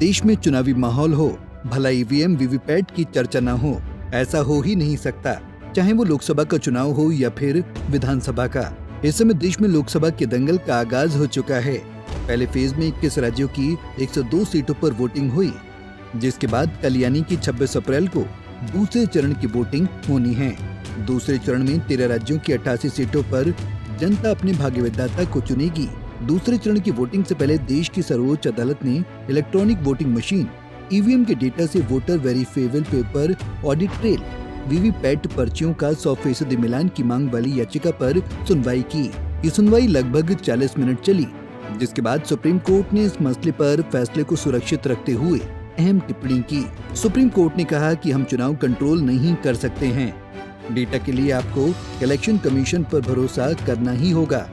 देश में चुनावी माहौल हो, भला ईवीएम वीवीपैट की चर्चा न हो, ऐसा हो ही नहीं सकता, चाहे वो लोकसभा का चुनाव हो या फिर विधानसभा का। इस समय देश में लोकसभा के दंगल का आगाज हो चुका है। पहले फेज में 21 राज्यों की 102 सीटों पर वोटिंग हुई, जिसके बाद कल यानी कि 26 अप्रैल को दूसरे चरण की वोटिंग होनी है। दूसरे चरण में 13 राज्यों की 88 सीटों पर जनता अपने भाग्य विधाता को चुनेगी। दूसरे चरण की वोटिंग से पहले देश की सर्वोच्च अदालत ने इलेक्ट्रॉनिक वोटिंग मशीन ईवीएम के डेटा से voter verifiable paper audit trail VVPAT पर्चियों का 100% मिलान की मांग वाली याचिका पर सुनवाई की। ये सुनवाई लगभग 40 मिनट चली, जिसके बाद सुप्रीम कोर्ट ने इस मसले पर फैसले को सुरक्षित रखते हुए अहम टिप्पणी की। सुप्रीम कोर्ट ने कहा कि हम चुनाव कंट्रोल नहीं कर सकते हैं। डेटा के लिए आपको इलेक्शन कमीशन पर भरोसा करना ही होगा।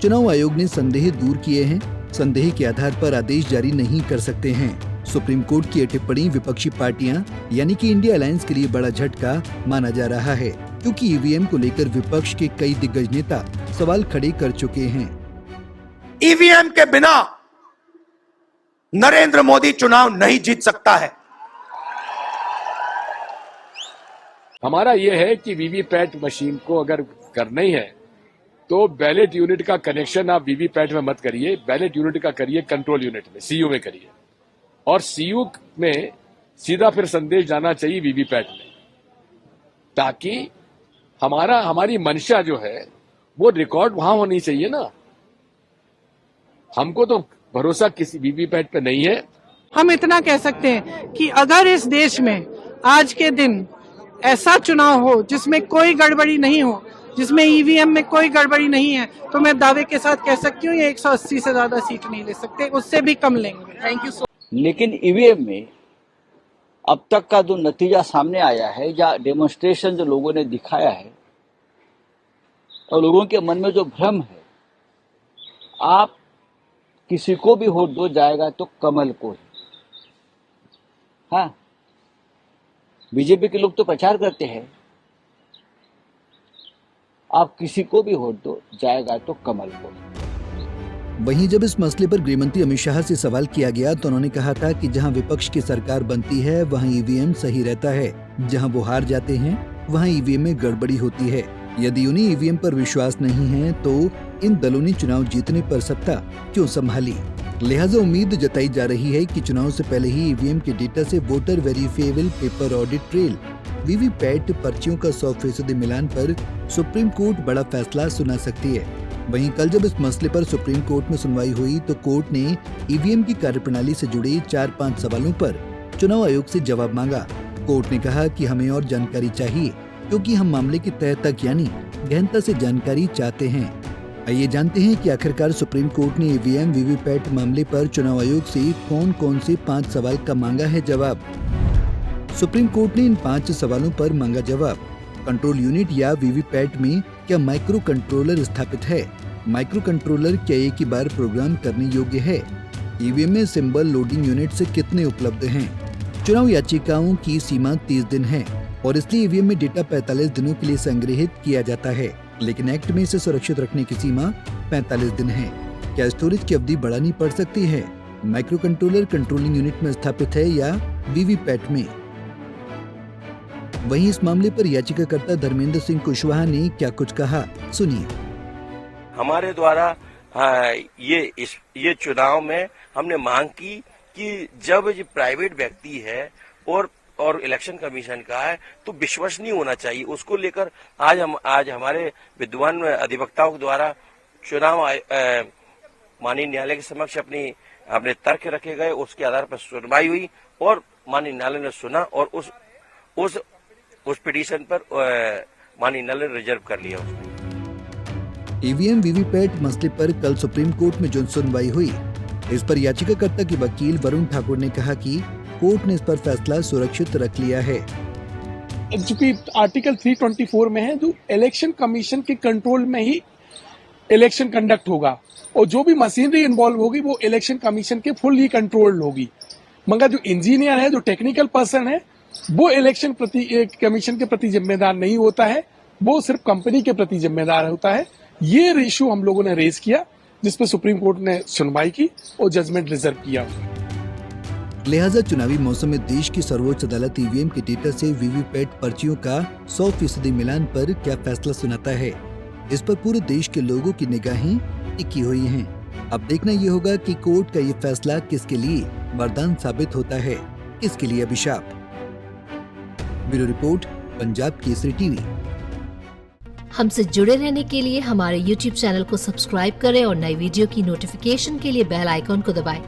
चुनाव आयोग ने संदेह दूर किए हैं, संदेह के आधार पर आदेश जारी नहीं कर सकते हैं। सुप्रीम कोर्ट की ये टिप्पणी विपक्षी पार्टियां यानी कि इंडिया अलायंस के लिए बड़ा झटका माना जा रहा है, क्योंकि ईवीएम को लेकर विपक्ष के कई दिग्गज नेता सवाल खड़े कर चुके हैं। ईवीएम के बिना नरेंद्र मोदी चुनाव नहीं जीत सकता है। हमारा यह है कि वीवीपैट मशीन को अगर करना ही है तो बैलेट यूनिट का कनेक्शन आप वीवीपैट में मत करिए, बैलेट यूनिट का करिए कंट्रोल यूनिट में, सीयू में करिए। और सीयू में सीधा फिर संदेश जाना चाहिए वीवीपैट में, ताकि हमारी मंशा जो है वो रिकॉर्ड वहां होनी चाहिए ना। हमको तो भरोसा किसी वीवीपैट पे नहीं है। हम इतना कह सकते हैं कि अगर इस देश में आज के दिन ऐसा चुनाव हो जिसमें कोई गड़बड़ी नहीं हो, जिसमें ईवीएम में कोई गड़बड़ी नहीं है, तो मैं दावे के साथ कह सकती हूँ ये 180 से ज्यादा सीट नहीं ले सकते, उससे भी कम लेंगे। Thank you so. लेकिन ईवीएम में अब तक का जो नतीजा सामने आया है या डेमोन्स्ट्रेशन जो लोगों ने दिखाया है और लोगों के मन में जो भ्रम है, आप किसी को भी वोट दो जाएगा तो कमल को ही। हाँ, बीजेपी के लोग तो प्रचार करते हैं आप किसी को भी वोट दो जाएगा तो कमल को। वहीं जब इस मसले पर गृहमंत्री अमित शाह से सवाल किया गया तो उन्होंने कहा था कि जहां विपक्ष की सरकार बनती है वहां ईवीएम सही रहता है, जहां वो हार जाते हैं वहां ईवीएम में गड़बड़ी होती है। यदि उन्हें ईवीएम पर विश्वास नहीं है तो इन दलों ने चुनाव जीतने पर सत्ता क्यों संभाली। लिहाजा उम्मीद जताई जा रही है कि चुनाव से पहले ही ईवीएम के डेटा से voter verifiable paper audit trail VVPAT पर्चियों का 100% मिलान पर सुप्रीम कोर्ट बड़ा फैसला सुना सकती है। वहीं कल जब इस मसले पर सुप्रीम कोर्ट में सुनवाई हुई तो कोर्ट ने ईवीएम की कार्यप्रणाली से जुड़े 4-5 सवालों पर चुनाव आयोग से जवाब मांगा। कोर्ट ने कहा कि हमें और जानकारी चाहिए, क्योंकि हम मामले की तह तक यानी गहनता से जानकारी चाहते हैं। आइए जानते हैं कि आखिरकार सुप्रीम कोर्ट ने ईवीएम वीवीपैट मामले पर चुनाव आयोग से कौन-कौन से 5 सवाल का मांगा है जवाब। सुप्रीम कोर्ट ने इन 5 सवालों पर मांगा जवाब। कंट्रोल यूनिट या वीवीपैट में क्या माइक्रो कंट्रोलर स्थापित है? माइक्रो कंट्रोलर क्या एक ही बार प्रोग्राम करने योग्य है? ईवीएम में सिंबल लोडिंग यूनिट से कितने उपलब्ध हैं? चुनाव याचिकाओं की सीमा 30 दिन है और इसलिए ईवीएम में डेटा 45 दिनों के लिए संग्रहित किया जाता है, लेकिन एक्ट में इसे सुरक्षित रखने की सीमा 45 दिन है। क्या स्टोरेज की अवधि बढ़ानी पड़ सकती है? माइक्रो कंट्रोलर कंट्रोलिंग यूनिट में स्थापित है या वीवीपैट में? वहीं इस मामले पर याचिकाकर्ता धर्मेंद्र सिंह कुशवाहा ने क्या कुछ कहा, सुनिए। हमारे द्वारा ये चुनाव में हमने मांग की कि जब ये प्राइवेट व्यक्ति है और इलेक्शन कमीशन का है तो विश्वसनीय होना चाहिए। उसको लेकर आज हमारे विद्वान अधिवक्ताओं के द्वारा चुनाव माननीय न्यायालय के समक्ष अपने तर्क रखे गए। उसके आधार पर सुनवाई हुई और माननीय न्यायालय ने सुना और उस पिटीशन पर माननीय न्यायालय ने रिजर्व कर लिया। ईवीएम वीवीपैट मसले पर कल सुप्रीम कोर्ट में जो सुनवाई हुई, इस पर याचिकाकर्ता के वकील वरुण ठाकुर ने कहा कि कोर्ट ने इस पर फैसला सुरक्षित रख लिया है। चूंकि आर्टिकल 324 में है, जो इलेक्शन कमीशन के कंट्रोल में ही इलेक्शन कंडक्ट होगा और जो भी मशीनरी इन्वॉल्व होगी वो इलेक्शन कमीशन के फुल ही कंट्रोल्ड होगी। मगर जो इंजीनियर है, जो टेक्निकल पर्सन है, वो इलेक्शन कमीशन के प्रति जिम्मेदार नहीं होता है, वो सिर्फ कंपनी के प्रति जिम्मेदार होता है। ये इशू हम लोगों ने रेज किया, जिसपे सुप्रीम कोर्ट ने सुनवाई की और जजमेंट रिजर्व किया। लिहाजा चुनावी मौसम में देश की सर्वोच्च अदालत ईवीएम के डेटा से वीवीपैट पर्चियों का 100% मिलान पर क्या फैसला सुनाता है, इस पर पूरे देश के लोगों की निगाहें टिकी हुई हैं। अब देखना ये होगा कि कोर्ट का ये फैसला किसके लिए वरदान साबित होता है, किसके लिए अभिशाप। Bureau report, Punjab Kesari TV. हमसे जुड़े रहने के लिए हमारे YouTube चैनल को सब्सक्राइब करें और नई वीडियो की नोटिफिकेशन के लिए बेल आइकॉन को दबाएं।